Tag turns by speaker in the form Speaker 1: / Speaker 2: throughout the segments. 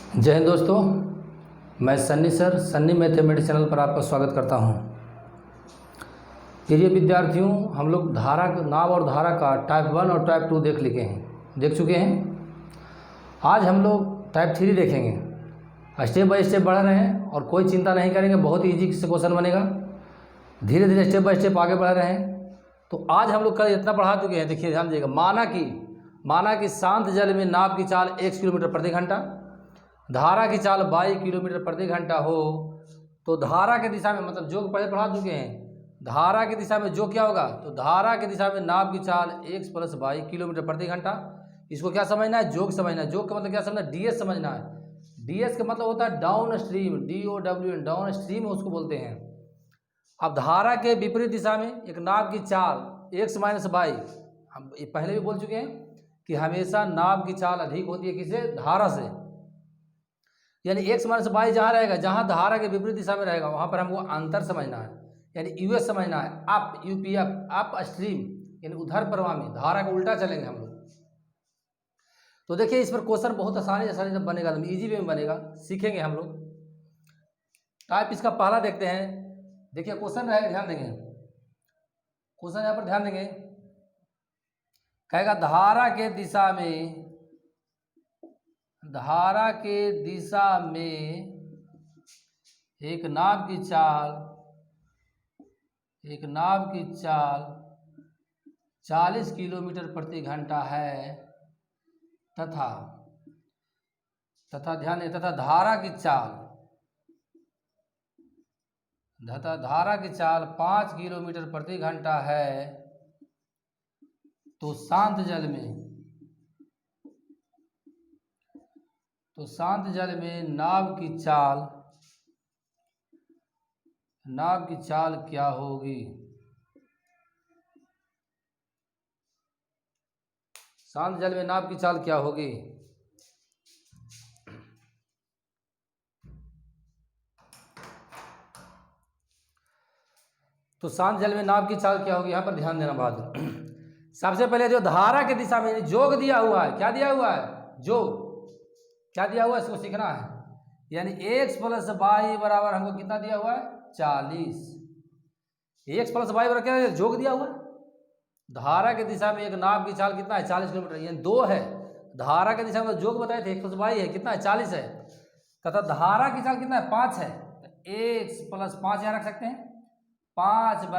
Speaker 1: जय हिंद दोस्तों, मैं Sunny sir Sunny mathematics channel पर आपका स्वागत करता हूं। प्रिय विद्यार्थियों, हम लोग धारा नाव और धारा का टाइप 1 और टाइप 2 देख चुके हैं। आज हम लोग टाइप 3 देखेंगे। स्टेप बाय स्टेप बढ़ रहे हैं और कोई चिंता नहीं करेंगे, बहुत ही ईजी से क्वेश्चन बनेगा। धीरे धीरे स्टेप बाय स्टेप आगे बढ़ रहे हैं। तो आज हम लोग कल इतना पढ़ा चुके हैं, देखिए ध्यान दीजिएगा। माना कि शांत जल में नाव की चाल 1 किलोमीटर प्रति घंटा, धारा की चाल 22 किलोमीटर प्रति घंटा हो, तो धारा की दिशा में, मतलब जो पहले पढ़ा चुके हैं, धारा की दिशा में जो क्या होगा, तो धारा की दिशा में नाव की चाल 1 + 22 किलोमीटर प्रति घंटा। इसको क्या समझना है? जोग समझना है। जोग का मतलब क्या समझना है? डीएस समझना है। डीएस का मतलब होता है down stream, DOWN, down stream उसको बोलते हैं। अब धारा के विपरीत दिशा में एक नाव की चाल 1 - 22, हम पहले भी बोल चुके हैं कि हमेशा नाव की चाल अधिक होती है किससे? धारा से। यानी 1 - 22 जहाँ रहेगा, जहाँ धारा के विपरीत दिशा में रहेगा, वहाँ पर हमको अंतर समझना है, यानी यूएस समझना है। अप, UPF, अप स्ट्रीम, यानी उधर प्रवाह में धारा का उल्टा चलेंगे हम लोग। तो देखिए इस पर क्वेश्चन बहुत आसानी जब बनेगा, तो इजी वे में बनेगा, सीखेंगे हम लोग। टाइप इसका पहला देखते हैं। देखिए क्वेश्चन रहेगा, ध्यान देंगे क्वेश्चन, यहाँ पर ध्यान देंगे। कहेगा धारा के दिशा में एक नाव की चाल 40 किलोमीटर प्रति घंटा है तथा ध्यान दें, तथा धारा की चाल 5 किलोमीटर प्रति घंटा है, तो शांत जल में नाव की चाल क्या होगी? शांत जल में नाव की चाल क्या होगी? तो शांत जल में नाव की चाल क्या होगी, यहां पर ध्यान देना बात। सबसे पहले जो धारा की दिशा में जोग दिया हुआ है, क्या दिया हुआ है? जोग क्या दिया हुआ है, इसको सीखना है। यानी x + y बराबर हमको कितना दिया हुआ है? 40। x + y बराबर क्या है? जोग दिया हुआ है। धारा की दिशा में एक नाव की चाल कितना है? 40 किलोमीटर, यानी 2 है। धारा की दिशा में जोग बताए थे, x + y है, कितना है? 40 है। तथा धारा की चाल कितना है? 5 है। तो x + 5 यहाँ रख सकते हैं। 5 =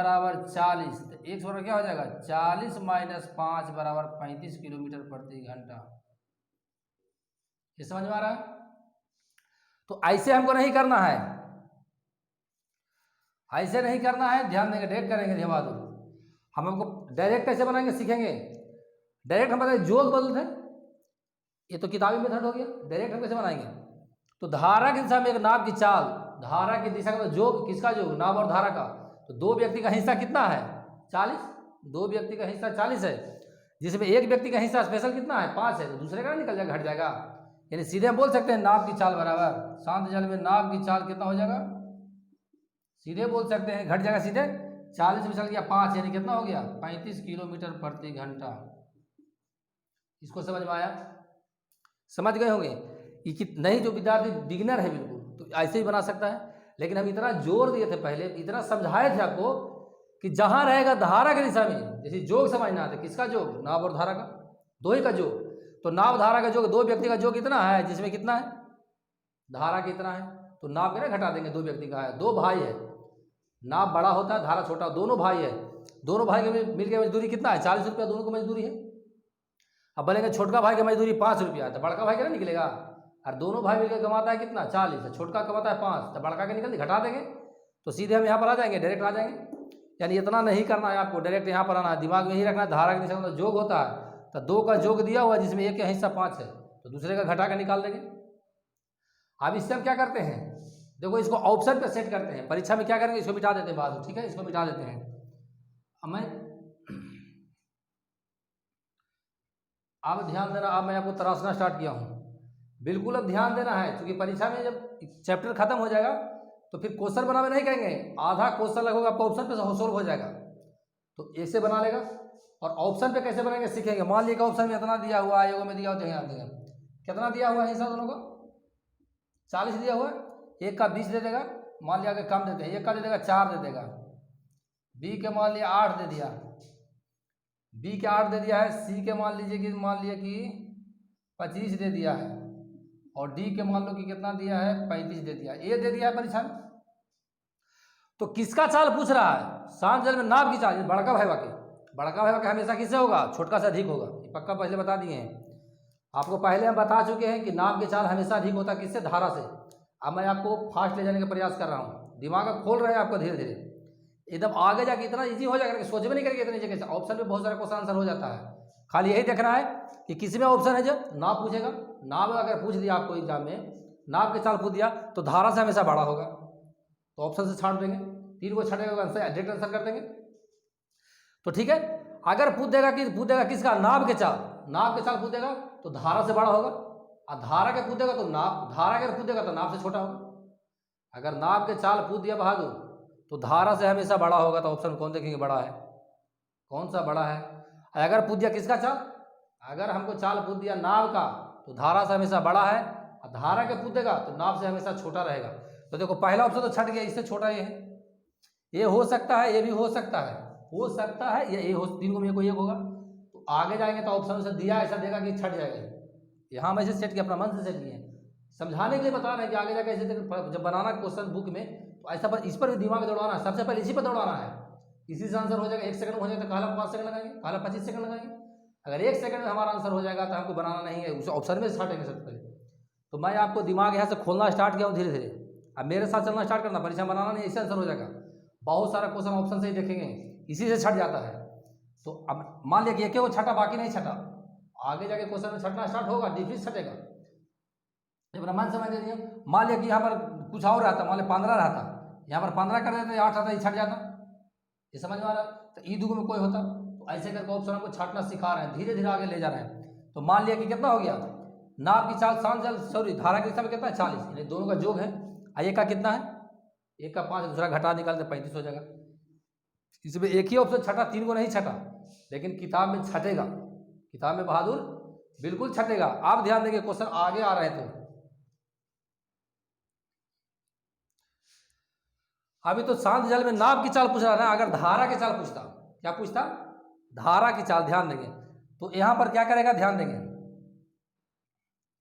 Speaker 1: 40, तो x बराबर क्या हो जाएगा? 40 - 5 बराबर 35 किलोमीटर प्रति घंटा। ये समझ में आ रहा है? तो ऐसे हमको नहीं करना है, ध्यान देंगे, डायरेक्ट करेंगे। ध्यान दो, हम हमको डायरेक्ट कैसे बनाएंगे सीखेंगे। डायरेक्ट हम बताएंगे, जोग बदलते हैं, ये तो किताबी मेथड हो गया। डायरेक्ट हम कैसे बनाएंगे? तो धारा की दिशा में एक नाव की चाल, धारा की दिशा का जोग, किसका जोग? नाव और धारा का। तो 2 व्यक्ति का हिस्सा कितना है? 40। 2 व्यक्ति का हिस्सा 40 है, जिसमें एक व्यक्ति का हिस्सा स्पेशल कितना है? 5 है। तो दूसरे का निकल जाएगा, घट जाएगा। यानी सीधे हम बोल सकते हैं नाव की चाल बराबर, शांत जल में नाव की चाल कितना हो जाएगा? सीधे बोल सकते हैं, घट जाएगा सीधे। 40 में चल गया 5, यानी कितना हो गया? 35 किलोमीटर प्रति घंटा। इसको समझ में आया? समझ गए होंगे कि नहीं, जो विद्यार्थी बिगिनर है बिल्कुल, तो ऐसे ही बना सकता है। लेकिन हम इतना जोर दिए थे पहले, इतना समझाए थे आपको कि जहां रहेगा धारा की दिशा में, जैसे जोग समझना है, किसका जोग? नाव और धारा का, 2 ही का जोग। तो नाव धारा का जोग, 2 व्यक्ति का जोग कितना है? जिसमें कितना है? धारा कितना है? तो नाव के ना घटा देंगे, 2 व्यक्ति का है, 2 भाई है। नाव बड़ा होता है, धारा छोटा, दोनों भाई है। दोनों भाई के मिलकर मजदूरी कितना है? 40 रुपया दोनों को मजदूरी है। अब बोलेंगे छोटका भाई की मजदूरी 5 रुपया है, तो बड़का भाई का ना निकलेगा। और दोनों भाई मिलकर कमाता है कितना? 40। छोटका कमाता है 5, तो बड़का के निकल घटा देंगे। तो सीधे हम यहाँ पर आ जाएंगे, डायरेक्ट आ जाएंगे। यानी इतना नहीं करना है आपको, डायरेक्ट यहाँ पर आना है, दिमाग में ही रखना है। धारा की दिशा में जोग होता है, तो 2 का जोग दिया हुआ है, जिसमें एक का हिस्सा 5 है, तो दूसरे का घटा कर निकाल देंगे। अब इससे हम क्या करते हैं, देखो इसको ऑप्शन पे सेट करते हैं। परीक्षा में क्या करेंगे, इसको मिटा देते हैं बाद में, ठीक है, इसको मिटा देते हैं। अब ध्यान देना, अब मैं आपको तराशना स्टार्ट किया हूँ, बिल्कुल अब ध्यान देना है, क्योंकि परीक्षा में जब चैप्टर खत्म हो जाएगा तो फिर क्वेश्चन बनाने नहीं कहेंगे, आधा क्वेश्चन लगेगा आपको ऑप्शन पे सोल्व हो जाएगा। तो ऐसे बना लेगा। और ऑप्शन पे कैसे बनाएंगे सीखेंगे। मान लीजिए ऑप्शन में इतना दिया हुआ है, योग में दिया हुआ, तो यहाँ देंगे कितना दिया हुआ है हिस्सा दोनों को? 40 दिया हुआ है, एक का 20 दे देगा, मान लिया कि कम देते हैं, एक का दे देगा 4 दे देगा, बी के मान लिया 8 दे दिया, बी के 8 दे दिया है, सी के मान लिया कि 25 दे दिया है, और डी के मान लो कि कितना दिया है 35 दे दिया, ए दे दिया है परीक्षा में। तो किसका चाल पूछ रहा है? शांत जल में नाव की चाल। बड़का भैया के हमेशा किससे होगा? छोटका से अधिक होगा, ये पक्का पहले बता दिए हैं आपको, पहले हम बता चुके हैं कि नाव की चाल हमेशा अधिक होता है किससे? धारा से। अब मैं आपको फास्ट ले जाने का प्रयास कर रहा हूँ, दिमाग खोल रहे हैं आपको धीरे धीरे, एकदम आगे जाके इतना इजी हो जाएगा कि सोच में नहीं करेंगे इतनी जगह से। ऑप्शन में बहुत सारा क्वेश्चन आंसर हो जाता है, खाली यही देखना है कि किसी में ऑप्शन है जब नाव पूछेगा, नाव अगर पूछ दिया आपको एग्जाम में, नाव के चाल पूछ दिया तो धारा से हमेशा बड़ा होगा, तो ऑप्शन से छांट देंगे, 3 को छाटेगा आंसर डायरेक्ट आंसर कर देंगे। तो ठीक है, अगर पूछ देगा किसका? नाव के चाल, नाव के चाल पूछ देगा तो धारा से बड़ा होगा, और धारा के पूछ देगा तो धारा के पूछ देगा तो नाव से छोटा होगा। अगर नाव के चाल पूछ दिया बहादुर तो धारा से हमेशा बड़ा होगा, तो ऑप्शन कौन देखेंगे? बड़ा है, कौन सा बड़ा है? अगर पूछ दिया किसका चाल, अगर हमको चाल पूछ दिया नाव का तो धारा से हमेशा बड़ा है, और धारा के पूछ देगा तो नाव से हमेशा छोटा रहेगा। तो देखो पहला ऑप्शन तो छट गया, इससे छोटा ये है, ये हो सकता है, ये भी हो सकता है ये हो, 3 को में कोई एक होगा। तो आगे जाएंगे तो ऑप्शन से दिया ऐसा देगा कि छट जाएगा, यहाँ मैं सेट किया, अपना मन से सेट किए, समझाने के लिए बता रहे हैं कि आगे जाकर ऐसे जब बनाना क्वेश्चन बुक में तो ऐसा पर इस पर भी दिमाग दौड़ाना है, सबसे पहले इसी पर दौड़ाना है, इसी से आंसर हो जाएगा। 1 सेकंड में हो जाएगा तो काला 5 सेकंड लगाएंगे, काला 25 सेकंड लगाएंगे। अगर 1 सेकंड में हमारा आंसर हो जाएगा तो हमको बनाना नहीं है, उसे ऑप्शन में से छाटेंगे सबसे पहले। तो मैं आपको दिमाग यहाँ से खोलना स्टार्ट किया हूँ धीरे धीरे, अब मेरे साथ चलना स्टार्ट करना, परीक्षा बनाना नहीं, इससे आंसर हो जाएगा। बहुत सारा क्वेश्चन ऑप्शन से ही देखेंगे, इसी से छट जाता है। तो अब मान लिया कि एक वो छटा, बाकी नहीं छटा, आगे जाके क्वेश्चन में छटना स्टार्ट होगा, डिफरेंस छटेगा। अपना मन समझ लीजिए, मान लिया कि यहाँ पर कुछ और रहता, मान लिया 15 रहता, यहाँ पर 15 कर देते, 8 आता, ये छट जाता, ये समझ में आ रहा है? तो ई दुगो में कोई होता, तो ऐसे करके ऑप्शन हमको छाटना सिखा रहे हैं, धीरे धीरे आगे ले जा रहे हैं। तो मान लिया कि कितना हो गया, नाव की चाल शांत जल सॉरी धारा की दिशा में कितना है? 40, यानी दोनों का योग है। एक का कितना है? एक का 5, दूसरा घटा निकालते 35 हो जाएगा। इसमें एक ही ऑप्शन छटा, 3 को नहीं छटा, लेकिन किताब में छटेगा, किताब में बहादुर बिल्कुल छटेगा। आप ध्यान देंगे क्वेश्चन आगे आ रहे हैं। तो अभी तो शांत जल में नाव की चाल पूछ रहा है, अगर धारा की चाल पूछता, क्या पूछता? धारा की चाल। ध्यान देंगे तो यहां पर क्या करेगा, ध्यान देंगे,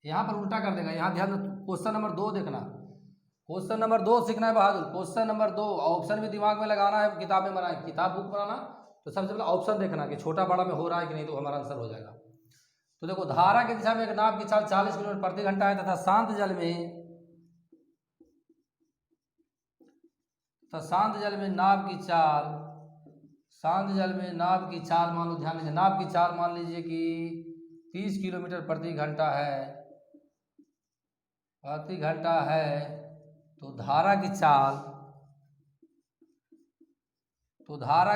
Speaker 1: यहां पर उल्टा कर देगा। यहां ध्यान, क्वेश्चन नंबर 2 देखना, क्वेश्चन नंबर 2 सीखना है बहादुर। क्वेश्चन नंबर 2 ऑप्शन भी दिमाग में लगाना है, किताब में बनाए, किताब बुक बनाना, तो सबसे पहले ऑप्शन देखना कि छोटा बड़ा में हो रहा है कि नहीं, तो हमारा आंसर हो जाएगा। तो देखो धारा की दिशा में एक नाव की चाल 40 किलोमीटर प्रति घंटा है, तथा शांत जल में नाव की चाल, शांत जल में नाव की चाल मान लो, ध्यान दीजिए, नाव की चाल मान लीजिए कि 30 किलोमीटर प्रति घंटा है, तो धारा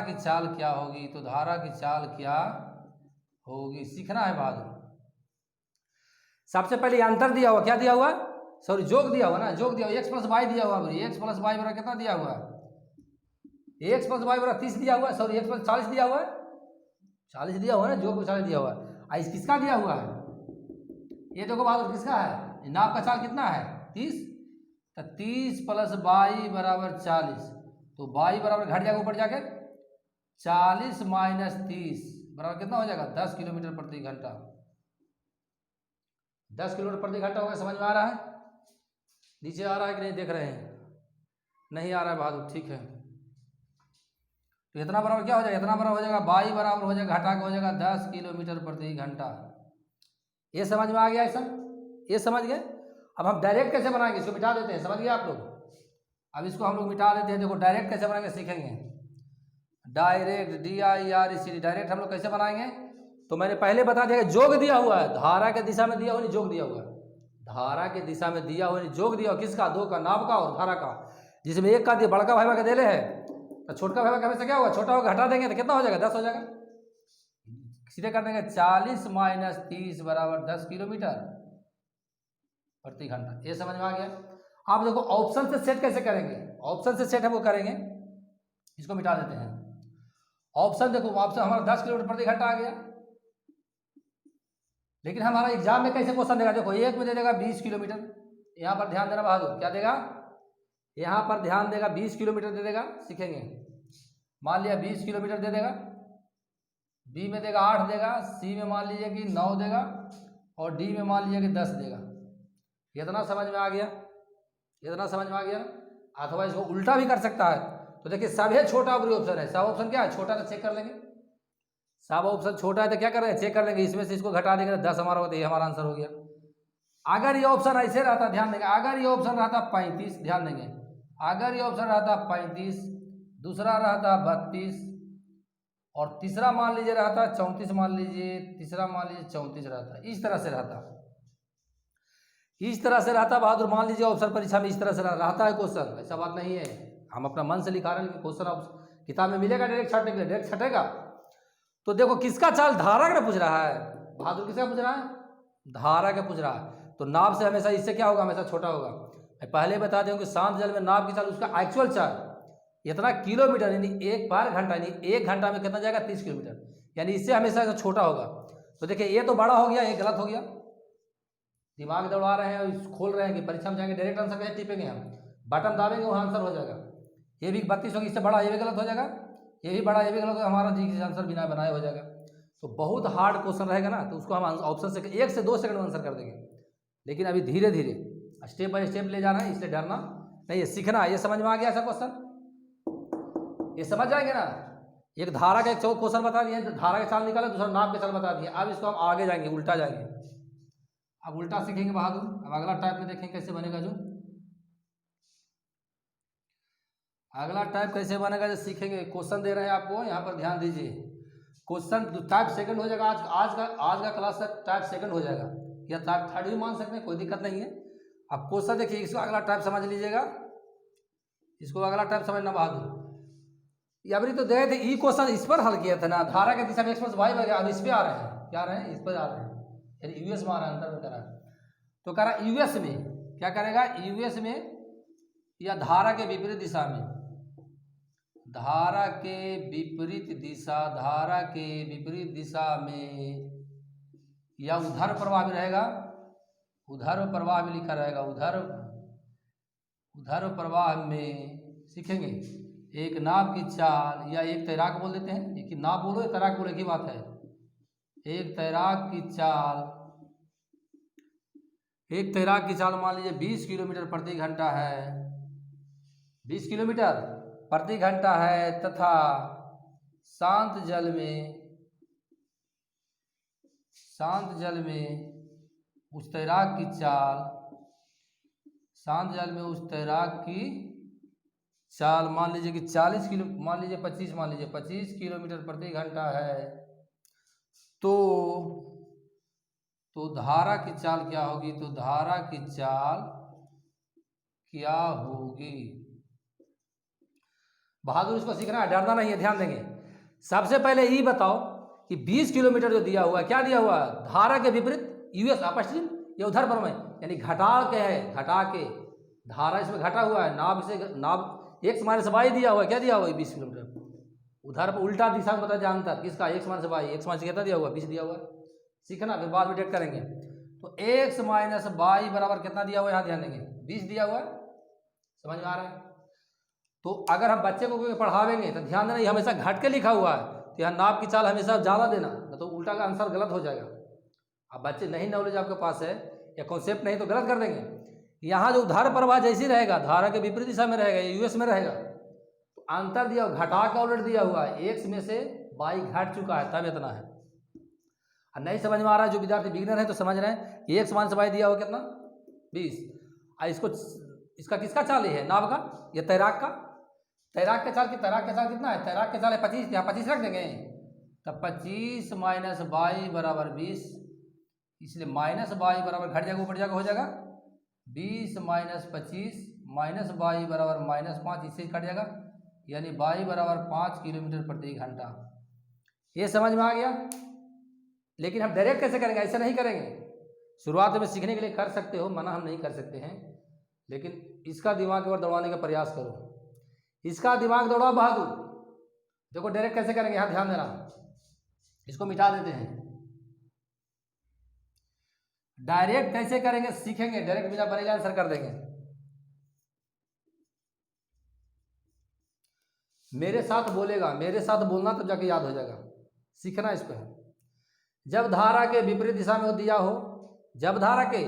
Speaker 1: की चाल क्या होगी? तो धारा की चाल क्या होगी सीखना है बहादुर। सबसे पहले अंतर दिया हुआ, क्या दिया हुआ? सॉरी जोग दिया हुआ ना, जोग दिया हुआ, x + y दिया हुआ, x + y बराबर कितना दिया हुआ है? x + y बराबर 30 दिया हुआ है, सॉरी x + 40 दिया हुआ है, 40 दिया हुआ है ना, जोग को 40 दिया हुआ है। इस किसका दिया हुआ है? ये देखो बहादुर किसका है? नाव का चाल कितना है? 30, तो 30 + y बराबर 40, तो y बराबर घट जाएगा ऊपर जाके, 40 - 30 बराबर कितना हो जाएगा? 10 किलोमीटर प्रति घंटा। 10 किलोमीटर प्रति घंटा होगा, समझ में आ रहा है? नीचे आ रहा है कि नहीं देख रहे हैं? नहीं आ रहा है बहादुर, ठीक है। तो इतना बराबर क्या हो जाएगा? इतना बराबर हो जाएगा y बराबर हो जाएगा, घटा के हो जाएगा 10 किलोमीटर प्रति घंटा। ये समझ में आ गया? ऐसा ये समझ गए? अब हम डायरेक्ट कैसे बनाएंगे, इसको मिटा देते हैं, समझ गए आप लोग? अब इसको हम लोग मिटा देते हैं। देखो डायरेक्ट कैसे बनाएंगे सीखेंगे, डायरेक्ट DIRECT, डायरेक्ट हम लोग कैसे बनाएंगे? तो मैंने पहले बता दिया कि जोग दिया हुआ है, धारा के दिशा में दिया हुआ नहीं, जोग दिया हुआ है, धारा के दिशा में दिया हुआ नहीं, जोग दिया हुआ किसका? 2 का, नाव का और धारा का, जिसमें एक का दिया बड़का भाई का देले है, तो छोटका भाई का हमेशा क्या होगा? छोटा होगा, घटा देंगे तो कितना हो जाएगा? 10 हो जाएगा। सीधे कर देंगे 40 - 30 बराबर 10 किलोमीटर प्रति घंटा। ये समझ में आ गया? आप देखो ऑप्शन से सेट कैसे करेंगे, ऑप्शन से सेट हम वो करेंगे, इसको मिटा देते हैं। ऑप्शन देखो, ऑप्शन हमारा 10 किलोमीटर प्रति घंटा आ गया, लेकिन हमारा एग्जाम में कैसे क्वेश्चन देगा? देखो एक में दे देगा 20 किलोमीटर, यहाँ पर ध्यान देना बहादुर, क्या देगा, यहाँ पर ध्यान देगा 20 किलोमीटर दे देगा, सीखेंगे। मान लिया 20 किलोमीटर दे देगा, बी में देगा 8 देगा, सी में मान लीजिए कि 9 देगा, और डी में मान लीजिए कि 10 देगा। इतना समझ में आ गया, इतना समझ में आ गया। अथवा इसको उल्टा भी कर सकता है। तो देखिए सब है छोटा बुरी ऑप्शन है, सब ऑप्शन क्या है छोटा, तो चेक कर लेंगे। सब ऑप्शन छोटा है तो क्या करेंगे, चेक कर लेंगे, इसमें से इसको घटा देंगे तो 10 हमारा होता है, ये हमारा आंसर हो गया। अगर ये ऑप्शन ऐसे रहता, ध्यान देंगे, अगर ये ऑप्शन रहता 35, ध्यान देंगे, अगर ये ऑप्शन रहता 35, दूसरा रहता 32, और तीसरा मान लीजिए रहता 34, मान लीजिए तीसरा मान लीजिए 34 रहता, इस तरह से रहता, इस तरह से रहता बहादुर। मान लीजिए ऑप्शन परीक्षा में इस तरह से रहता है क्वेश्चन, ऐसा बात नहीं है, हम अपना मन से लिखा रहे हैं कि क्वेश्चन किताब में मिलेगा डायरेक्ट छाटने के लिए, डायरेक्ट छटेगा। तो देखो किसका चाल, धारा का पूछ रहा है बहादुर, किसका पूछ रहा है, धारा का पूछ रहा है। तो नाव से हमेशा इससे क्या होगा, हमेशा छोटा होगा। मैं पहले बता दूं कि शांत जल में नाव की चाल, उसका एक्चुअल चाल इतना किलोमीटर, यानी 1 पर घंटा, यानी 1 घंटा में कितना जाएगा 30 किलोमीटर, यानी इससे हमेशा छोटा होगा। तो देखिए ये तो बड़ा हो गया, ये गलत हो गया। दिमाग दौड़ा रहे हैं, खोल रहे हैं कि परीक्षा में जाएंगे डायरेक्ट आंसर कैसे टिपेंगे, हम बटन दाबेंगे वहाँ आंसर हो जाएगा। ये भी 32 होगी, इससे बड़ा ये भी गलत हो जाएगा, ये भी बड़ा ये भी गलत हो, हमारा जी आंसर बिना बनाए हो जाएगा। तो बहुत हार्ड क्वेश्चन रहेगा ना, तो उसको हम ऑप्शन से 1 से 2 सेकंड में आंसर कर देंगे। लेकिन अभी धीरे धीरे स्टेप बाय स्टेप ले जाना है, इसलिए डरना नहीं है, सीखना। ये समझ में आ गया ऐसा क्वेश्चन, ये समझ जाएंगे ना। एक धारा का एक क्वेश्चन बता दिए, धारा के चाल निकाले, दूसरा नाव के चाल बता दिए। अब इसको हम आगे जाएंगे, उल्टा जाएंगे, अब उल्टा सीखेंगे बहादुर। अब अगला टाइप में देखेंगे कैसे बनेगा, जो अगला टाइप कैसे बनेगा जो सीखेंगे। क्वेश्चन दे रहे हैं आपको, यहाँ पर ध्यान दीजिए। क्वेश्चन टाइप सेकंड हो जाएगा, आज का क्लास टाइप सेकंड हो जाएगा, या टाइप थर्ड भी मान सकते हैं, कोई दिक्कत नहीं है। अब क्वेश्चन देखिए, इसको अगला टाइप समझ लीजिएगा, इसको अगला टाइप समझना बहादुर। अभी तो गए थे ई क्वेश्चन, इस पर हल किया था ना, धारा के दिशा में एक्सप्रेस वाई बन गया। अब इस पे आ रहे हैं, क्या आ रहे हैं, इस पर आ रहे हैं, यानी यूएस में आ रहा है, अंतर में करा। तो कह रहा यूएस में क्या करेगा, यूएस में या धारा के विपरीत दिशा में, धारा के विपरीत दिशा, धारा के विपरीत दिशा में, या उधर प्रवाह भी रहेगा, उधर प्रवाह भी लिखा रहेगा, उधर प्रवाह में सीखेंगे। एक नाव की चाल, या एक तैराक बोल देते हैं, एक नाव बोलो या तैराक बोलो, एक ही बात है। एक तैराक की चाल, एक तैराक की चाल मान लीजिए 20 किलोमीटर प्रति घंटा है, 20 किलोमीटर प्रति घंटा है, तथा शांत जल में उस तैराक की चाल, शांत जल में उस तैराक की चाल मान लीजिए कि 40 किलो, मान लीजिए 25 किलोमीटर प्रति घंटा है। तो धारा की चाल क्या होगी, तो धारा की चाल क्या होगी बहादुर, इसको सीखना है, डरना नहीं है, ध्यान देंगे। सबसे पहले ये बताओ कि 20 किलोमीटर जो दिया हुआ है, क्या दिया हुआ है, धारा के विपरीत यूएस अपस्ट्रीम, या उधर पर में, यानी घटा के है, घटा के, धारा इसमें घटा हुआ है, नाव से नाव x माइनस वाई दिया हुआ है, क्या दिया हुआ है 20 किलोमीटर, उधर पर उल्टा दिशा में बता दिया अंतर किसका, x minus y, x minus कितना दिया हुआ है 20 दिया हुआ है, सीखना, फिर बाद में डेट करेंगे। तो x माइनस वाई बराबर कितना दिया हुआ है, यहाँ ध्यान देंगे 20 दिया हुआ है, समझ में आ रहा है। तो अगर हम बच्चे को पढ़ावेंगे तो ध्यान देना, ये हमेशा घट के लिखा हुआ है, तो यहाँ नाव की चाल हमेशा ज़्यादा देना, तो उल्टा का आंसर गलत हो जाएगा। अब बच्चे नहीं नॉलेज आपके पास है या कॉन्सेप्ट नहीं, तो गलत कर देंगे। यहाँ जो उधर प्रवाह जैसी रहेगा, धारा के विपरीत दिशा में रहेगा, यूएस में रहेगा, तो अंतर दिया घटा के ऑलरेडी दिया हुआ है, एक्स में से वाई घट चुका है, तब इतना है। और नहीं समझ में आ रहा है, जो विद्यार्थी बिगिनर है तो समझ रहे हैं, एक्स माइनस वाई दिया हुआ कितना 20, और इसका किसका चाल है, नाव का या तैराक का, तैराक के चाल की, तैराक के चाल कितना है, तैराक के चाल है 25, यहाँ 25 रख देंगे, तब 25 माइनस वाई बराबर 20, इसलिए माइनस वाई बराबर घट जाएगा, ऊपर जाकर हो जाएगा 20 माइनस 25 माइनस वाई बराबर -5, इससे कट जाएगा, यानी वाई बराबर 5 किलोमीटर प्रति घंटा। ये समझ में आ गया। लेकिन हम डायरेक्ट कैसे करेंगे, ऐसे नहीं करेंगे। शुरुआत में सीखने के लिए कर सकते हो, मना हम नहीं कर सकते हैं, लेकिन इसका दिमाग और दौड़ाने का प्रयास करो, इसका दिमाग दौड़ाओ बहादुर। देखो डायरेक्ट कैसे करेंगे, यहाँ ध्यान देना, इसको मिटा देते हैं। डायरेक्ट कैसे करेंगे सीखेंगे, डायरेक्ट बिना बनेगा आंसर कर देंगे। मेरे साथ बोलेगा, मेरे साथ बोलना तब जाके याद हो जाएगा, सीखना इस पे है। जब धारा के विपरीत दिशा में दिया हो, जब धारा के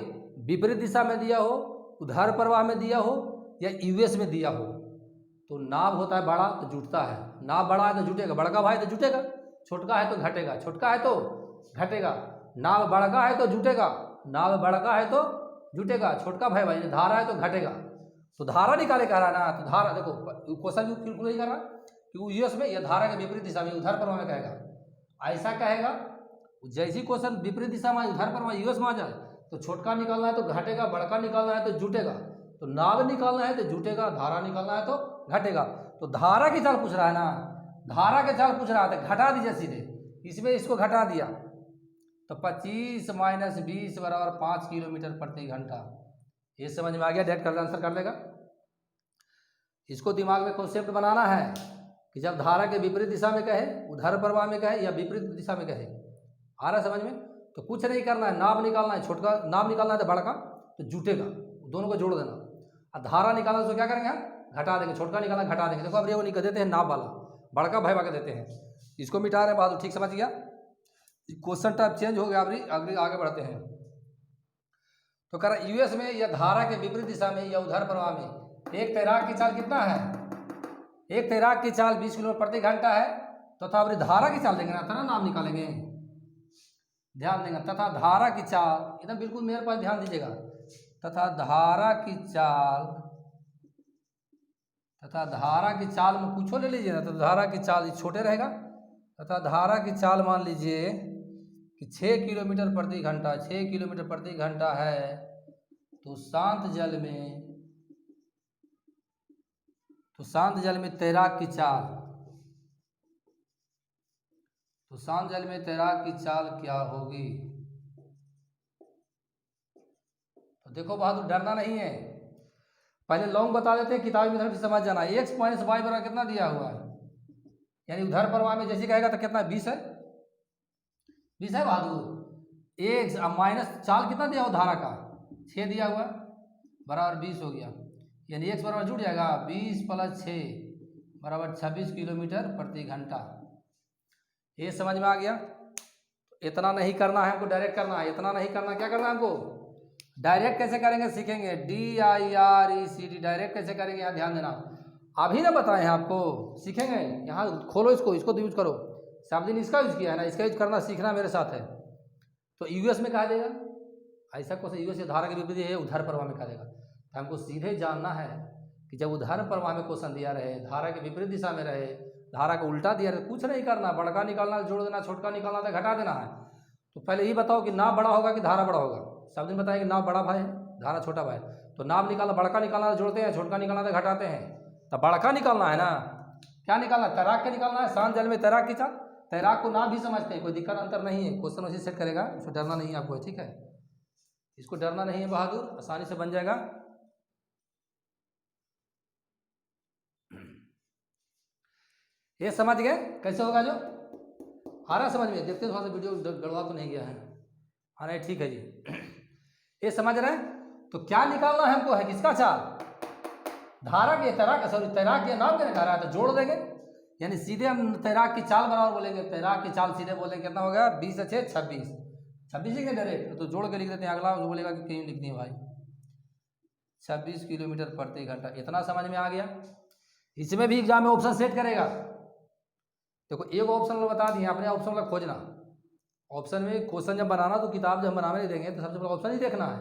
Speaker 1: विपरीत दिशा में दिया हो, उधार प्रवाह में दिया हो या यूएस में दिया हो, तो नाभ होता है बड़ा तो जुटता है, नाभ बड़ा है तो जुटेगा, बड़का भाई तो जुटेगा, छोटका है तो घटेगा, छोटका है तो घटेगा, नाभ बड़का है तो जुटेगा, नाभ बड़का है तो जुटेगा, छोटका भाई भाई धारा है तो घटेगा। तो धारा निकाले कह रहा है ना, तो धारा देखो क्वेश्चन भी बिल्कुल नहीं कर रहा कि यूएस में या धारा के विपरीत दिशा में उधार प्रवाह में कहेगा, ऐसा कहेगा जैसी क्वेश्चन विपरीत दिशा में उधार प्रवाह यूएस में आ जाए तो छोटका निकालना है तो घटेगा, बड़का निकालना है तो जुटेगा, तो नाभ निकालना है तो जुटेगा, धारा निकालना है तो घटेगा। तो धारा की चाल पूछ रहा है ना, धारा के चाल पूछ रहा है तो घटा दीजिए सीधे, इसमें इसको घटा दिया तो 25 - 20 बराबर 5 किलोमीटर प्रति घंटा। ये समझ में आ गया, डायरेक्ट कर आंसर कर लेगा। इसको दिमाग में कॉन्सेप्ट बनाना है कि जब धारा के विपरीत दिशा में कहे, उधार प्रवाह में कहे या विपरीत दिशा में कहे, आ रहा है समझ में? तो कुछ नहीं करना है, नाभ निकालना है, छोटका नाभ निकालना है तो बड़का तो जुटेगा, दोनों को जोड़ देना। और धारा निकालना तो क्या करेंगे, घटा देंगे, छोटका निकालना घटा देंगे। देखो अब ये वो निकल देते हैं नाभ वाला, बड़का भाई के देते हैं, इसको मिटा रहे हैं बहादुर, ठीक समझ गया। क्वेश्चन टाइप चेंज हो गया, अभी आगे बढ़ते हैं। तो कह रहा यूएस में या धारा के विपरीत दिशा में या उधार प्रवाह में एक तैराक की चाल कितना है, एक तैराक की चाल 20 किलोमीटर प्रति घंटा है, तथा तो धारा की चाल देंगे ना, तथा नाम निकालेंगे, ध्यान देंगे, तथा धारा की चाल एकदम बिल्कुल मेरे पास ध्यान दीजिएगा, तथा धारा की चाल, तथा धारा की चाल में कुछ ले लीजिए ना, तो धारा की चाल छोटे रहेगा, तथा धारा की चाल मान लीजिए कि 6 किलोमीटर प्रति घंटा, 6 किलोमीटर प्रति घंटा है, तो शांत जल में, तो शांत जल में तैराक की चाल, तो शांत जल में तैराक की चाल क्या होगी। तो देखो बहादुर डरना नहीं है, पहले लॉन्ग बता देते हैं, किताबी मेथड भी समझ जाना। x - y बराबर कितना दिया हुआ है, यानी उधार प्रवाह में जैसे कहेगा तो कितना 20 है, 20 है बहादुर। एक माइनस चाल कितना दिया हुआ धारा का 6 दिया हुआ बराबर 20 हो गया, यानी x बराबर जुड़ जाएगा 20 + 6 बराबर 26 किलोमीटर प्रति घंटा। ये समझ में आ गया। इतना नहीं करना है हमको, डायरेक्ट करना है, इतना नहीं करना, क्या करना है हमको, डायरेक्ट कैसे करेंगे सीखेंगे, DIRECT डायरेक्ट कैसे करेंगे, यहाँ ध्यान देना। अभी ना बताए हैं आपको, सीखेंगे, यहाँ खोलो इसको, इसको तो यूज करो। सब दिन इसका यूज किया है ना, इसका यूज करना सीखना मेरे साथ है। तो यूएस में कहा देगा ऐसा क्वेश्चन, यूएस से धारा के विपरीत है, उधार प्रवाह में कहा देगा। तो हमको सीधे जानना है कि जब उधार प्रवाह में क्वेश्चन दिया रहे, धारा के विपरीत दिशा में रहे, धारा को उल्टा दिया रहे, कुछ नहीं करना, बड़का निकालना जोड़ देना, छोटका निकालना था घटा देना है। तो पहले ही बताओ कि नाभ बड़ा होगा कि धारा बड़ा होगा। सब दिन बताएं कि नाभ बड़ा भाई है, धारा छोटा भाई, तो नाभ निकालना, बड़का निकालना जोड़ते हैं, छोटका निकालना था घटाते हैं। तो बड़का निकालना है ना, क्या निकालना, तैराक के निकालना है, शांत जल में तैराक की चाल, तैराक को नाम भी समझते हैं, कोई दिक्कत अंतर नहीं है, क्वेश्चन उसी सेट करेगा, इसको डरना नहीं है आपको, ठीक है, इसको डरना नहीं है बहादुर, आसानी से बन जाएगा। ये समझ गए कैसे होगा, जो आ रहा समझ में, देखते थोड़ा सा वीडियो गड़बड़ा तो नहीं गया है, हाँ नहीं ठीक है जी। ये समझ रहे हैं। तो क्या निकालना है हमको, है किसका चाल, धारा के तैराक, सॉरी तैराक के नाम क्या रहा है, तो जोड़ देंगे, यानी सीधे हम तैराक की चाल बराबर बोलेंगे, तैराक की चाल सीधे बोलेंगे कितना हो गया, 20 × 6 26, 26 लिख दें डायरेक्ट, तो जोड़ के लिख देते हैं। अगला जो बोलेगा कि कहीं लिखनी है भाई, 26 किलोमीटर प्रति घंटा। इतना समझ में आ गया। इसमें भी एग्जाम में ऑप्शन सेट करेगा। देखो एक ऑप्शन बता दिए, अपने ऑप्शन वाला खोजना। ऑप्शन में क्वेश्चन जब बनाना तो किताब जब हम बनाने नहीं देंगे तो सबसे पहले ऑप्शन ही देखना है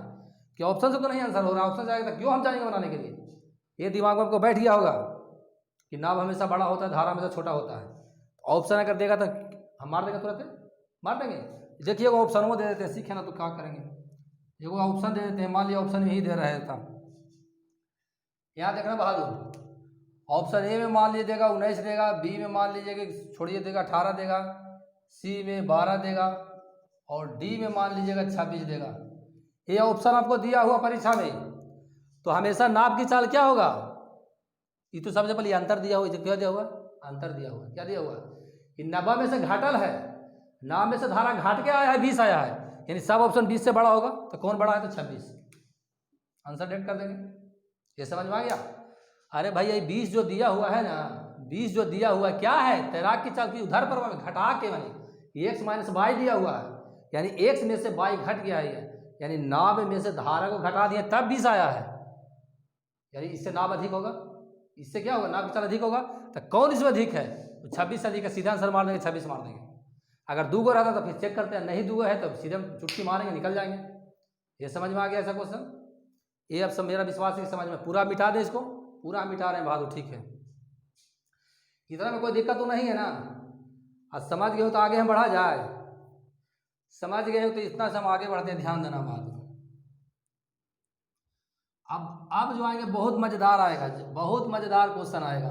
Speaker 1: कि ऑप्शन से तो नहीं आंसर हो रहा, ऑप्शन जाएगा तो क्यों हम जाएंगे बनाने के लिए। ये दिमाग में आपको बैठ गया होगा कि नाभ हमेशा बड़ा होता है, धारा हमेशा छोटा होता है। ऑप्शन अगर देगा तो हम मार देंगे, तुरंत मार देंगे। देखिए वो ऑप्शन वो दे देते हैं, सीखे ना तो क्या करेंगे, देखो ऑप्शन दे देते हैं, मान लिया ऑप्शन यही दे रहा था, यहाँ देखना बहादुर, ऑप्शन ए में मान लीजिए देगा 19 देगा, बी में मान लीजिए कि छोड़िए देगा 18 देगा, सी में 12 देगा और डी में मान लीजिएगा 26 देगा। ये ऑप्शन आपको दिया हुआ परीक्षा में, तो हमेशा नाभ की चाल क्या होगा, ये तो सबसे पहले अंतर दिया हुआ, क्या दिया हुआ, अंतर दिया हुआ, क्या दिया हुआ कि 90 में से घाटल है, नाभ में से धारा घाट के आया है, 20 आया है, यानी सब ऑप्शन 20 से बड़ा होगा, तो कौन बड़ा है? तो 26। आंसर डेट कर देंगे। ये समझ में आ गया? अरे भाई ये 20 जो दिया हुआ है ना, 20 जो दिया हुआ है क्या है? तैराक की चाल की उधर पर घटा के बने x माइनस वाई दिया हुआ है, यानी x में से y घट गया है, यानी नाभ में से धारा को घटा दिया तब 20 आया है, यानी इससे नाभ अधिक होगा, इससे क्या होगा? नाभ की चाल अधिक होगा। तो कौन इसमें अधिक है? तो 26 से अधिक है, सीधा आंसर मार देंगे, 26 मार देंगे। अगर 2 रहता तो फिर चेक करते हैं, नहीं 2 है तो सीधे चुटकी मारेंगे, निकल जाएंगे। ये समझ में आ गया ऐसा क्वेश्चन? ये अब सब मेरा विश्वास है समझ में। पूरा मिटा दें इसको, पूरा मिटा रहे हैं बहादुर, ठीक है। इतना में कोई दिक्कत तो नहीं है ना? आज समझ गए हो तो आगे हम बढ़ा जाए, समझ गए हो तो इतना से हम आगे बढ़ते हैं, ध्यान देना बहादुर। अब जो आएंगे बहुत मज़ेदार आएगा, बहुत मज़ेदार क्वेश्चन आएगा।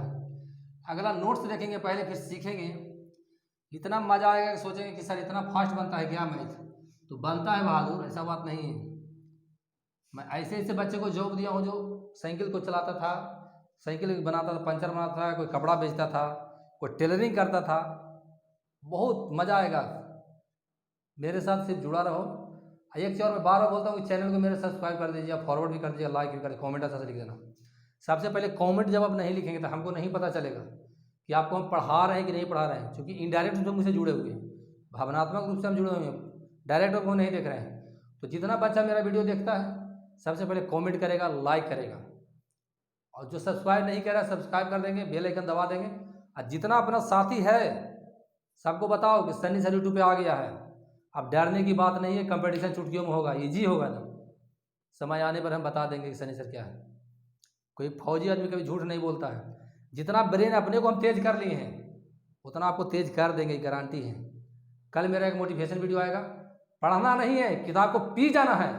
Speaker 1: अगला नोट्स देखेंगे पहले, फिर सीखेंगे। इतना मज़ा आएगा कि सोचेंगे कि सर इतना फास्ट बनता है क्या मैथ? तो बनता है बहादुर, ऐसा बात नहीं है। मैं ऐसे ऐसे बच्चे को जॉब दिया हूँ जो साइकिल को चलाता था, साइकिल बनाता था, पंचर बनाता था, कोई कपड़ा बेचता था, कोई टेलरिंग करता था। बहुत मज़ा आएगा, मेरे साथ सिर्फ जुड़ा रहो। एक चीज़ और मैं बार बार बोलता हूँ कि चैनल को मेरे सब्सक्राइब कर दीजिए, फॉरवर्ड भी कर दीजिए, लाइक भी कर दीजिए, कॉमेंट अच्छा से लिख देना। सबसे पहले कॉमेंट जब आप नहीं लिखेंगे तो हमको नहीं पता चलेगा कि आपको हम पढ़ा रहे हैं कि नहीं पढ़ा रहे हैं, क्योंकि इनडायरेक्ट रूप से मुझसे जुड़े हुए हैं, भावनात्मक रूप से हम जुड़े हुए हैं, डायरेक्ट रूप में नहीं देख रहे हैं। तो जितना बच्चा मेरा वीडियो देखता है सबसे पहले कमेंट करेगा, लाइक करेगा, और जो सब्सक्राइब नहीं करा सब्सक्राइब कर देंगे, बेल आइकन दबा देंगे। और जितना अपना साथी है सबको बताओ कि सन्नी सर यूट्यूब पे आ गया है। अब डरने की बात नहीं है, कंपटीशन चुटकियों में होगा, ईजी होगा ना, समय आने पर हम बता देंगे कि सन्नी सर क्या है। कोई फौजी आदमी कभी झूठ नहीं बोलता है। जितना ब्रेन अपने को हम तेज कर लिए हैं उतना आपको तेज कर देंगे, गारंटी है। कल मेरा एक मोटिवेशन वीडियो आएगा, पढ़ना नहीं है, किताब को पी जाना है,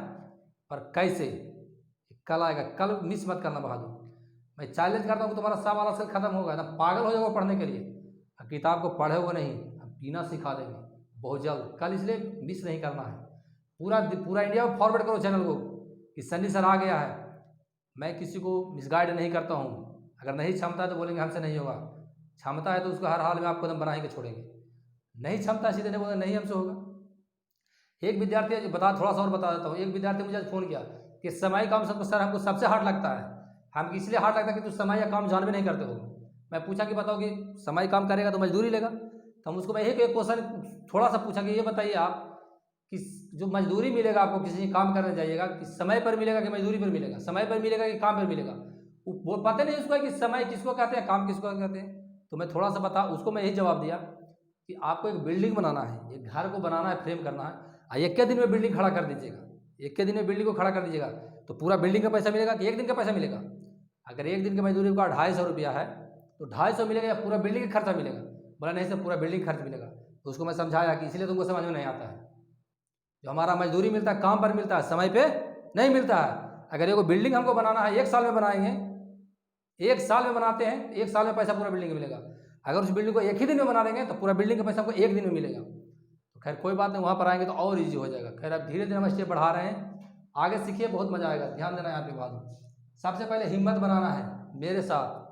Speaker 1: पर कैसे? कल आएगा, कल मिस मत करना बहादुर। मैं चैलेंज करता हूँ कि तुम्हारा सब वाला सेल खत्म होगा ना, पागल हो जाओगे पढ़ने के लिए, किताब को पढ़ोगे नहीं, हम पीना सिखा देंगे बहुत जल्द कल, इसलिए मिस नहीं करना है। पूरा इंडिया में फॉरवर्ड करो चैनल को कि सन्नी सर आ गया है। मैं किसी को मिसगाइड नहीं करता हूँ, अगर नहीं क्षमता है तो बोलेंगे हमसे नहीं होगा, क्षमता है तो उसको हर हाल में आपको एकदम बनाएंगे छोड़ेंगे, नहीं क्षमता सीधे नहीं बोलेंगे नहीं हमसे होगा। एक विद्यार्थी थोड़ा सा और बता देता हूँ। एक विद्यार्थी मुझे आज फ़ोन किया कि समय काम सबको सर हमको सबसे हार्ड लगता है, हम इसलिए हार्ड लगता है कि तुम समय या काम जान भी नहीं करते हो। मैं पूछा कि बताओ कि समय काम करेगा तो मजदूरी लेगा, तो हम उसको मैं एक क्वेश्चन थोड़ा सा पूछा कि ये बताइए आप कि जो मजदूरी मिलेगा आपको किसी काम करने जाइएगा कि समय पर मिलेगा कि मजदूरी पर मिलेगा, समय पर मिलेगा कि काम पर मिलेगा? वो पता नहीं उसको कि समय किसको कहते हैं, काम किसको कहते हैं। तो मैं थोड़ा सा उसको मैं यही जवाब दिया कि आपको एक बिल्डिंग बनाना है, एक घर को बनाना है, फ्रेम करना है, एक के दिन में बिल्डिंग खड़ा कर दीजिएगा, एक के दिन में बिल्डिंग को खड़ा कर दीजिएगा तो पूरा बिल्डिंग का पैसा मिलेगा कि एक दिन का पैसा मिलेगा? अगर एक दिन की मजदूरी का 250 रुपया है तो 250 मिलेगा या पूरा बिल्डिंग का खर्चा मिलेगा? बोला नहीं सर पूरा बिल्डिंग खर्च मिलेगा। तो उसको मैं समझाया कि इसलिए तुमको समझ में नहीं आता है, जो हमारा मजदूरी मिलता है काम पर मिलता है, समय पे नहीं मिलता है। अगर ये बिल्डिंग हमको बनाना है 1 साल में बनाएंगे, 1 साल में बनाते हैं, 1 साल में पैसा पूरा बिल्डिंग में मिलेगा। अगर उस बिल्डिंग को एक ही दिन में बना देंगे तो पूरा बिल्डिंग का पैसा हमको एक दिन में मिलेगा। तो खैर कोई बात नहीं, वहाँ पर आएंगे तो और ईजी हो जाएगा। खैर अब धीरे धीरे हम स्टेप बढ़ा रहे हैं, आगे सीखिए, बहुत मजा आएगा। ध्यान देना यहाँ पे बात, सबसे पहले हिम्मत बनाना है मेरे साथ,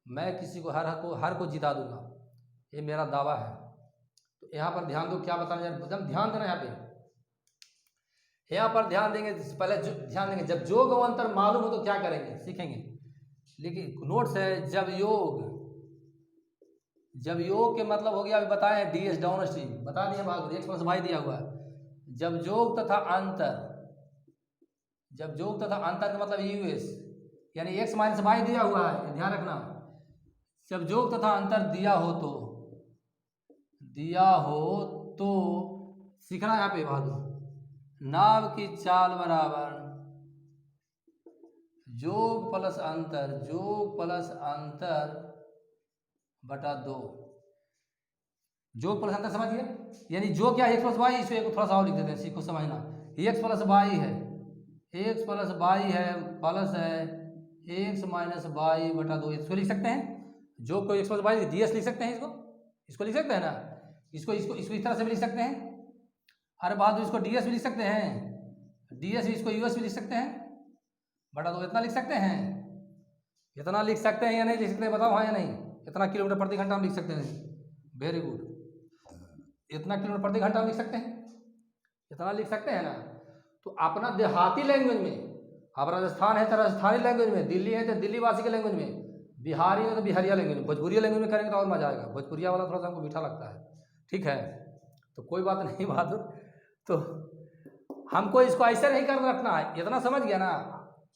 Speaker 1: मैं किसी को हर को जिता दूंगा, ये मेरा दावा है। तो यहाँ पर ध्यान दो, क्या बताना एकदम ध्यान देना यहाँ पर ध्यान देंगे। पहले ध्यान देंगे, जब जोग और अंतर मालूम हो तो क्या करेंगे, सीखेंगे। लेकिन नोट्स है, जब योग के मतलब हो गया, अभी बताए ds डाउन स्ट्रीम बता दिया भाग, x प्लस वाई दिया हुआ है। जब जोग तथा अंतर का मतलब यूएस, यानी x माइनस वाई दिया हुआ है, ध्यान रखना। जब जोग तथा अंतर दिया हो तो सीखना यहाँ पे भाग, नाव की चाल बराबर जोग प्लस अंतर बटा 2। जोग प्लस अंतर समझिए, यानी जो क्या x प्लस वाई, इसको थोड़ा सा और लिख देते हैं, सीखो समझना। x प्लस वाई है प्लस है x माइनस वाई बटा 2, इसको लिख सकते हैं। जो को x प्लस वाई ds लिख सकते हैं, इसको लिख सकते हैं ना, इसको इस तरह से भी लिख सकते हैं। अरे बाद इसको ds भी लिख सकते हैं, ds इसको us भी लिख सकते हैं बटा 2, इतना लिख सकते हैं। इतना लिख सकते हैं या नहीं लिख सकते बताओ, हाँ या नहीं? इतना किलोमीटर प्रति घंटा हम लिख सकते हैं, वेरी गुड। इतना किलोमीटर प्रति घंटा हम लिख सकते हैं। इतना लिख सकते हैं ना। तो अपना देहाती लैंग्वेज में, अब राजस्थान है तो राजस्थानी लैंग्वेज में, दिल्ली है तो दिल्ली वासी के लैंग्वेज में, बिहारी है तो बिहारिया लैंग्वेज में, भोजपुरिया लैंग्वेज में करेंगे तो और मजा आएगा। भोजपुरिया वाला थोड़ा सा हमको मीठा लगता है, ठीक है। तो कोई बात नहीं बहादुर, तो हमको इसको ऐसे नहीं कर रखना है। इतना समझ गया ना,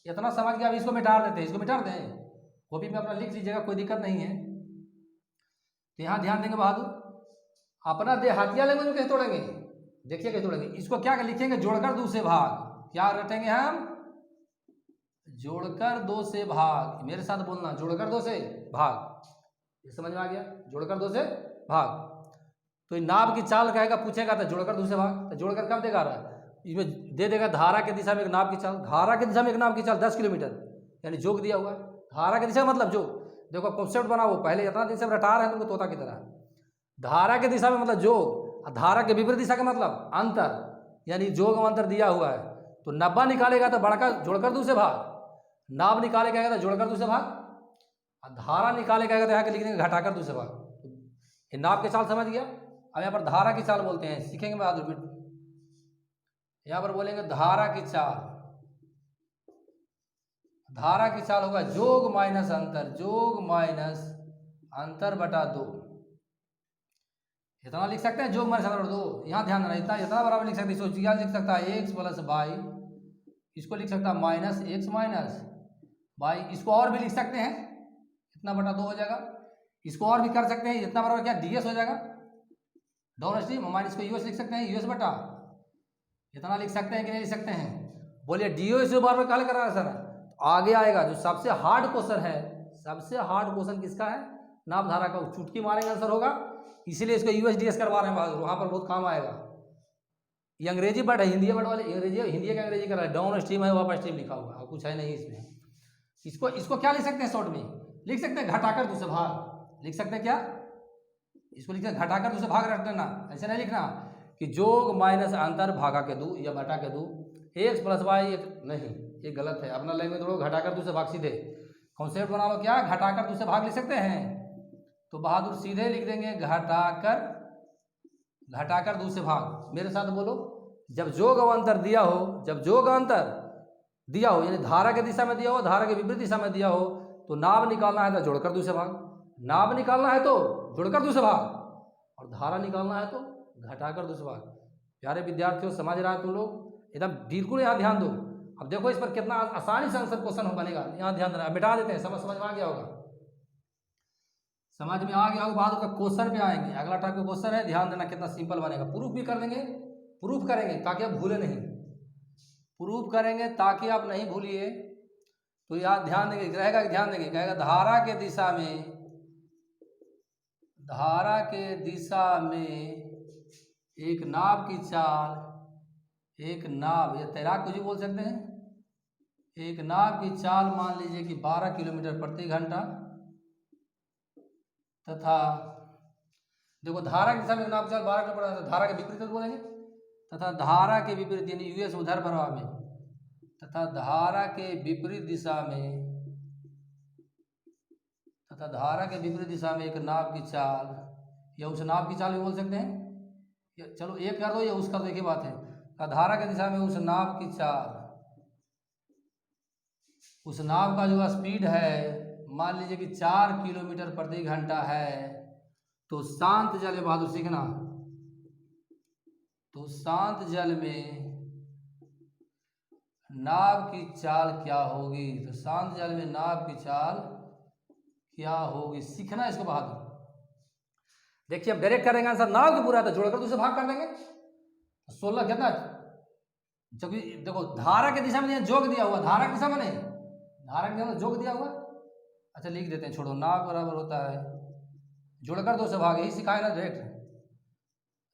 Speaker 1: इतना समझ गया। अब इसको मिटा देते हैं, इसको मिटा दें, कॉपी में अपना लिख लीजिएगा, कोई दिक्कत नहीं है। तो यहाँ ध्यान देंगे बहादुर, अपना देहातिया लैंग्वेज में कैसे तोड़ेंगे, देखिए कैसे तोड़ेंगे। इसको क्या लिखेंगे, जोड़कर 2 से भाग। क्या रटेंगे हम, जोड़कर 2 से भाग। मेरे साथ बोलना, जोड़कर 2 से भाग। ये समझ में आ गया, जोड़कर 2 से भाग। तो ये नाव की चाल कहेगा, पूछेगा तो जोड़कर 2 से भाग। तो जोड़कर कब देगा रहा है, इसमें दे देगा धारा की दिशा में एक नाव की चाल। धारा की दिशा में एक नाव की चाल 10 किलोमीटर, यानी जोग दिया हुआ है। धारा की दिशा मतलब जोग, देखो कॉन्सेप्ट बना वो पहले इतना दिन से रटा रहे हैं तुमको तोता की तरह। धारा की दिशा में मतलब जोग, और धारा के विपरीत दिशा का मतलब अंतर, यानी जोग में अंतर दिया हुआ है। तो 90 निकालेगा तो बढ़कर जोड़कर 2 से भाग, नाव निकालेगा तो जोड़कर 2 से भाग, और धारा निकालेगा तो यहाँ के लिख देंगे घटाकर 2 से भाग। ये नाव की चाल समझ गया। अब यहाँ पर धारा की चाल बोलते हैं, सीखेंगे बहादुर। यहाँ पर बोलेंगे धारा की चाल। धारा की चाल होगा जोग माइनस अंतर, जोग माइनस अंतर बटा 2। इतना लिख सकते हैं, जोग माइनस अंतर बटा 2। यहाँ ध्यान देना, इतना बराबर लिख सकते हैं। इसको क्या लिख सकता है, x प्लस वाई। इसको लिख सकता है माइनस एक्स माइनस वाई। इसको और भी लिख सकते हैं, इतना बटा 2 हो जाएगा। इसको और भी कर सकते हैं, इतना बराबर क्या ds हो जाएगा, डाउन स्ट्रीम। हमारे इसको यूएस लिख सकते हैं, यूएस बटा। इतना लिख सकते हैं कि नहीं लिख सकते हैं, बोलिए। डी से बार बार काले कर रहा है सर। आगे आएगा जो सबसे हार्ड क्वेश्चन है, सबसे हार्ड क्वेश्चन किसका है, नाभ धारा का। चुटकी मारेंगे आंसर होगा, इसीलिए इसको यूएसडीएस करवा रहे हैं बहादुर, वहाँ पर बहुत काम आएगा। ये अंग्रेजी वर्ड है, हिंदी वर्ड वाले अंग्रेजी, हिंदी का अंग्रेजी कर रहा है। डाउन स्ट्रीम है, वापस स्ट्रीम लिखा हुआ है, कुछ है नहीं इसमें। इसको क्या लिख सकते हैं, शॉर्ट में लिख सकते हैं घटाकर 2 से भाग। लिख सकते हैं क्या, इसको लिखते हैं घटाकर 2 से भाग रख देना। ऐसे नहीं लिखना कि जोग माइनस अंतर भागा के 2 या बटा के 2, एक्स प्लस वाई। नहीं, ये गलत है। अपना लैंग्वेज थोड़ा घटाकर 2 से भाग, सीधे कॉन्सेप्ट बना लो। क्या घटाकर 2 से भाग लिख सकते हैं, तो बहादुर सीधे लिख देंगे घटाकर 2 से भाग। मेरे साथ बोलो, जब जोग अंतर दिया हो, जब जोग अंतर दिया हो, यानी धारा के दिशा में दिया हो, धारा के विपरीत दिशा में दिया हो, तो नाभ निकालना है तो जोड़कर 2 से भाग। नाभ निकालना है तो जोड़कर 2 से भाग, और धारा निकालना है तो घटाकर 2 से भाग। प्यारे विद्यार्थियों, समझ रहा है तुम लोग, एकदम बिल्कुल यहाँ ध्यान दो। अब देखो इस पर कितना आसानी से आंसर क्वेश्चन बनेगा, यहाँ ध्यान देना। मिटा देते हैं, समझ में आ गया होगा, समझ में आ गया होगा। बहादुर का क्वेश्चन पे आएंगे, अगला टाइप का क्वेश्चन है, ध्यान देना कितना सिंपल बनेगा। प्रूफ भी कर देंगे, प्रूफ करेंगे ताकि आप भूले नहीं, प्रूफ करेंगे ताकि आप नहीं भूलिए। तो यार ध्यान देंगे, रहेगा ध्यान देंगे, कहेगा धारा के दिशा में, धारा के दिशा में एक नाव की चाल, एक नाव या तैराक कुछ भी बोल सकते हैं, एक नाव की चाल मान लीजिए कि 12 किलोमीटर प्रति घंटा, तथा देखो धारा की दिशा में नाव की चाल 12 किलोमीटर, धारा के विपरीत बोलेंगे, तथा धारा के विपरीत यानी यूएस उधर प्रवाह में, तथा धारा के विपरीत दिशा में, तथा धारा के विपरीत दिशा में एक नाव की चाल, या उस नाव की चाल भी बोल सकते हैं। चलो एक कर दो या उसका, तो एक ही बात है। धारा की दिशा में उस नाव की चाल, उस नाव का जो स्पीड है मान लीजिए कि 4 किलोमीटर प्रति घंटा है, तो शांत जल में, बहादुर सीखना, तो शांत जल में नाव की चाल क्या होगी, तो शांत जल में नाव की चाल क्या होगी, सीखना इसको बहादुर। देखिए अब डायरेक्ट करेंगे आंसर, नाव की पूरा तो जोड़कर 2 से भाग कर देंगे, 16 कितना, जब देखो धारा की दिशा में जोग दिया हुआ, धारा की दिशा में नहीं, धारा की दिशा में जोग दिया हुआ। अच्छा लिख देते हैं, छोड़ो, नाव बराबर होता है जोड़कर 2 से भाग, यही सिखाए ना डायरेक्ट,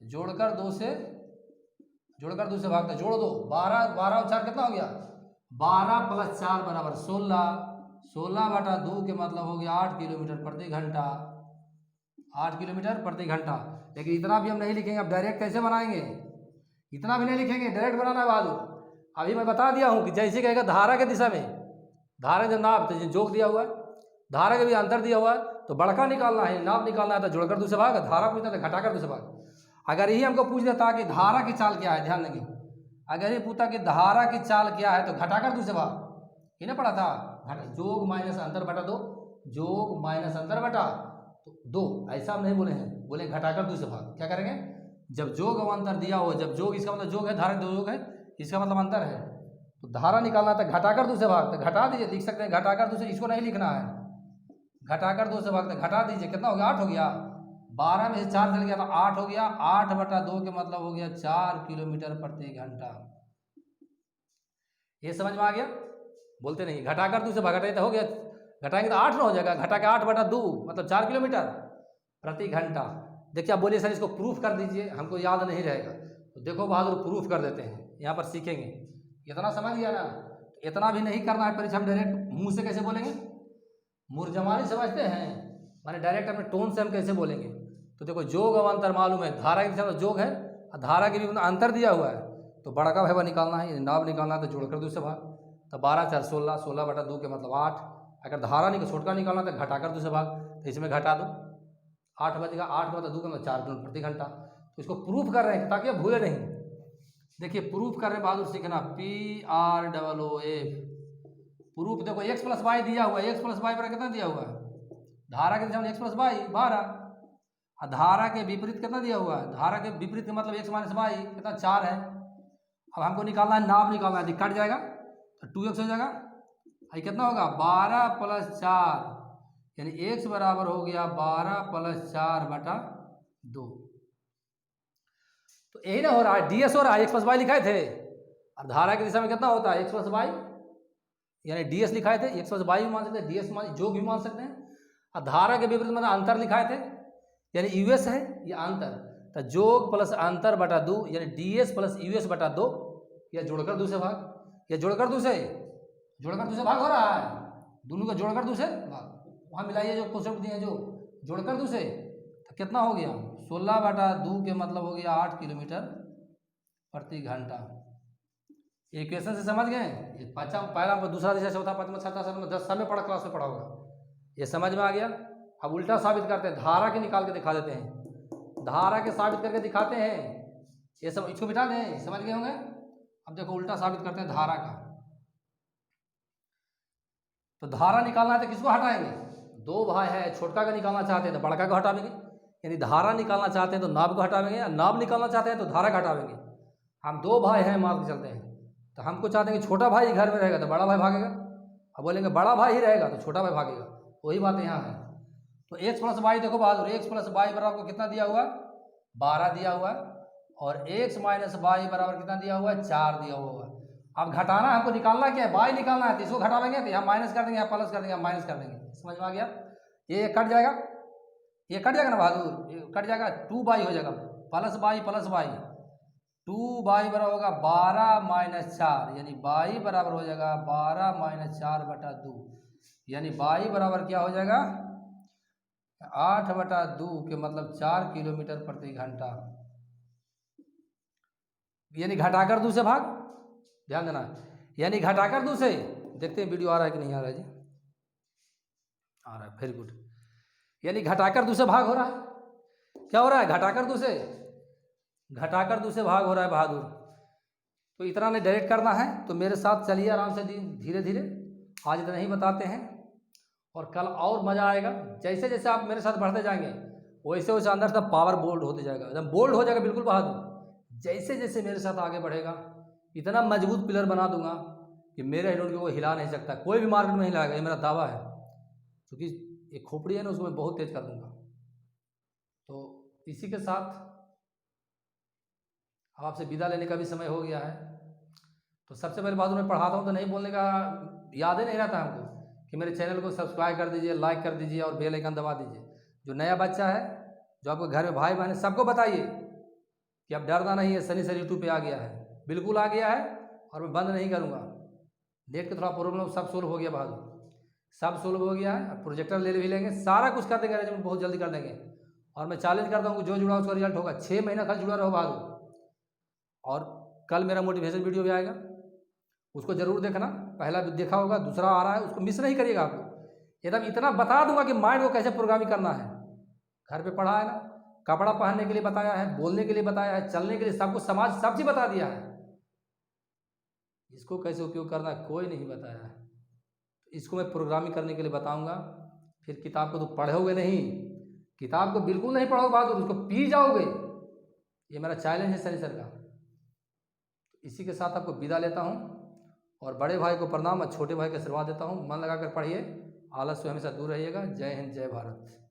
Speaker 1: जोड़कर 2 से भाग, तो जोड़ दो, 12 और 4 कितना हो गया, 12 + 4 बराबर 16, 16 बटा 2 के मतलब हो गया 8 किलोमीटर प्रति घंटा, 8 किलोमीटर प्रति घंटा। लेकिन इतना भी हम नहीं लिखेंगे, अब डायरेक्ट कैसे बनाएंगे, इतना भी नहीं लिखेंगे, डायरेक्ट बनाना है बहादुर। अभी मैं बता दिया हूँ कि जैसे कहेगा धारा के दिशा में, धारा जब नाव तो जोग दिया हुआ है, धारा के भी अंतर दिया हुआ है, तो बड़का निकालना है, नाव निकालना है तो जोड़कर 2 से भाग, धारा पूछना तो घटाकर 2 से भाग। अगर यही हमको पूछ देता कि धारा की चाल क्या है, ध्यान देंगे, अगर ये पूछता कि धारा की चाल क्या है तो घटाकर दूसरे भाग, ये ना पढ़ा था, जोग माइनस अंतर बटा 2, जोग माइनस अंतर बटा तो 2, ऐसा हम नहीं बोले हैं, बोले घटाकर दूसरे भाग। क्या करेंगे, जब जोग और अंतर दिया हो, जब जोग इसका मतलब जोग है, धारा दो जोग है, इसका मतलब अंतर है, तो धारा निकालना था घटाकर दूसरे भाग, तो घटा दीजिए, लिख सकते हैं घटाकर दूसरे, इसको नहीं लिखना है, घटाकर दूसरे भाग, तो घटा दीजिए, कितना हो गया, 8 हो गया, 12 में से 4 चल गया तो 8 हो गया, 8 बटा 2 के मतलब हो गया 4 किलोमीटर प्रति घंटा। ये समझ में आ गया, बोलते नहीं, घटाकर दूसरे भाग, घटाए तो हो गया, घटाएंगे तो 8 ना हो जाएगा, घटा के 8 बटा 2 मतलब 4 किलोमीटर प्रति घंटा। देखिए आप बोलिए सर इसको प्रूफ कर दीजिए, हमको याद नहीं रहेगा, तो देखो बहादुर प्रूफ कर देते हैं, यहाँ पर सीखेंगे, इतना समझ गया ना, इतना भी नहीं करना है परीक्षा में, डायरेक्ट मुंह से कैसे बोलेंगे, मुर्जमानी समझते हैं, माने डायरेक्ट अपने टोन से हम कैसे बोलेंगे। तो देखो जोग और अंतर मालूम है, धारा की दिशा में जोग है और धारा के भी अंतर दिया हुआ है, तो बड़ा का भैया निकालना है, नाभ निकालना है, तो जोड़कर दूसरे भाग, तो 12 4 16, 16 बटा 2 के मतलब 8, अगर धारा छोटका निकालना तो घटाकर दूसरे भाग, तो इसमें घटा दो, 8 बचेगा, 8 बटा 2 के मतलब 4 किलोमीटर प्रति घंटा। तो इसको प्रूफ कर रहे हैं ताकि आप भूले नहीं। देखिए प्रूफ कर रहे हैं, बहादुर सीखना, PROOF, प्रूफ देखो x प्लस वाई दिया हुआ है, x प्लस वाई पर कितना दिया हुआ है, धारा के दिशा में x प्लस वाई 12, और धारा के विपरीत कितना दिया हुआ है, धारा के विपरीत का मतलब x माइनस वाई कितना 4 है। अब हमको निकालना है, नाभ निकालना है, कट जाएगा तो 2x हो जाएगा, ये कितना होगा 12 प्लस 4, यानी x बराबर हो गया 12 प्लस 4 बटा 2। तो यही ना हो रहा है, ds हो रहा है, x प्लस वाई लिखाए थे, और धारा की दिशा में कितना होता है x प्लस वाई, यानी ds लिखाए थे, x प्लस वाई भी मान सकते हैं, ds मान जोग भी मान सकते हैं, और धारा के विपरीत मतलब अंतर लिखाए थे, यानी यूएस है या अंतर, तो जोग प्लस अंतर बटा 2, यानी ds प्लस यूएस बटा 2, या जोड़कर दूसरे भाग, या जोड़कर दूसरे भाग हो रहा है, दोनों का जोड़कर दूसरे भाग, वहाँ मिलाइए जो क्वेश्चन दिए हैं, जो जोड़कर दूसरे, तो कितना हो गया 16 बटा 2 के मतलब हो गया 8 किलोमीटर प्रति घंटा। इक्वेशन से समझ गए, ये पहला दूसरा दिशा चौथा पांचवा छठा सातवां 10 समय पढ़ा, क्लास में पढ़ा होगा, ये समझ में आ गया। अब उल्टा साबित करते हैं, धारा के निकाल के दिखा देते हैं, धारा के साबित करके दिखाते हैं, ये सब इसको बिठा दें, समझ गए होंगे। अब देखो उल्टा साबित करते हैं धारा का, तो धारा निकालना है तो किसको हटाएंगे, 2 भाई है, छोटका का निकालना चाहते हैं तो बड़का को हटावेंगे, यानी धारा निकालना चाहते हैं तो नाभ को हटावेंगे, या नाभ निकालना चाहते हैं तो धारा को हटावेंगे। हम 2 भाई हैं मान के चलते हैं, तो हमको चाहते हैं कि छोटा भाई घर में रहेगा तो बड़ा भाई भागेगा, अब बोलेंगे बड़ा भाई ही रहेगा तो छोटा भाई भागेगा, वही बात यहाँ है। तो x प्लस वाई देखो बहादुर, x प्लस वाई बराबर को कितना दिया हुआ है 12 दिया हुआ है, और x माइनस वाई बराबर कितना दिया हुआ है 4 दिया हुआ है। अब घटाना हमको निकालना क्या है, वाई निकालना है, तो इसको घटावेंगे तो यहाँ माइनस कर देंगे, यहाँ प्लस कर देंगे, यहाँ माइनस कर देंगे, समझ में आ गया। ये कट जाएगा, ये कट जाएगा ना बहादुर, ये कट जाएगा, 2 बाई हो जाएगा, प्लस बाई 2 बाई बराबर होगा 12 माइनस 4, यानी बाई बराबर हो जाएगा 12 माइनस 4 बटा 2, यानी बाई बराबर क्या हो जाएगा 8 बटा 2 के मतलब 4 किलोमीटर प्रति घंटा, यानी घटाकर 2 से भाग, ध्यान देना, यानी घटाकर 2 से, देखते हैं वीडियो आ रहा है कि नहीं आ रहा है जी, आ रहा है, वेरी गुड, यानी घटाकर 2 से भाग हो रहा है, क्या हो रहा है घटाकर 2 से भाग हो रहा है बहादुर। तो इतना नहीं डायरेक्ट करना है, तो मेरे साथ चलिए आराम से धीरे धीरे, आज इतना ही बताते हैं, और कल और मज़ा आएगा। जैसे जैसे आप मेरे साथ बढ़ते जाएंगे वैसे वैसे अंदर से पावर बोल्ड होते जाएगा, एकदम बोल्ड हो जाएगा बिल्कुल बहादुर। जैसे जैसे मेरे साथ आगे बढ़ेगा इतना मजबूत पिलर बना दूंगा कि मेरे हिलों को हिला नहीं सकता, कोई भी मार्केट में नहीं हिलाएगा, ये मेरा दावा है, क्योंकि एक खोपड़ी है ना उसको मैं बहुत तेज कर दूंगा। तो इसी के साथ अब आपसे विदा लेने का भी समय हो गया है। तो सबसे पहले बात मैं पढ़ाता हूँ तो नहीं बोलने का याद ही नहीं रहता हमको कि मेरे चैनल को सब्सक्राइब कर दीजिए, लाइक कर दीजिए और बेल आइकन दबा दीजिए। जो नया बच्चा है, जो आपके घर में भाई बहन है, सबको बताइए कि अब डरना नहीं है, सनी सर यूट्यूब पे आ गया है, बिल्कुल आ गया है, और मैं बंद नहीं करूँगा। नेट का थोड़ा प्रॉब्लम सब सोल्व हो गया बहादुर, सब सोल्व हो गया है। प्रोजेक्टर ले भी लेंगे, सारा कुछ कर देंगे, अरेंजमेंट बहुत जल्दी कर देंगे। और मैं चैलेंज करता हूँ कि जो जुड़ा उसका रिजल्ट होगा। 6 महीना खाली जुड़ा रहो बहादुर। और कल मेरा मोटिवेशन वीडियो भी आएगा, उसको जरूर देखना। पहला भी देखा होगा, दूसरा आ रहा है, उसको मिस नहीं करिएगा। आपको एकदम इतना बता दूंगा कि माइंड को कैसे प्रोग्रामिंग करना है। घर पे पढ़ा है ना, कपड़ा पहनने के लिए बताया है, बोलने के लिए बताया है, चलने के लिए, सब कुछ समाज सब चीज़ बता दिया है। इसको कैसे उपयोग करना है कोई नहीं बताया है। इसको मैं प्रोग्रामिंग करने के लिए बताऊंगा। फिर किताब को तो पढ़ोगे नहीं, किताब को बिल्कुल नहीं पढ़ोगे बहादुर, उसको पी जाओगे। ये मेरा चैलेंज है सनी सर का। इसी के साथ आपको विदा लेता हूँ और बड़े भाई को प्रणाम और छोटे भाई को आशीर्वाद देता हूँ। मन लगाकर पढ़िए, आलस से हमेशा दूर रहिएगा। जय हिंद, जय भारत।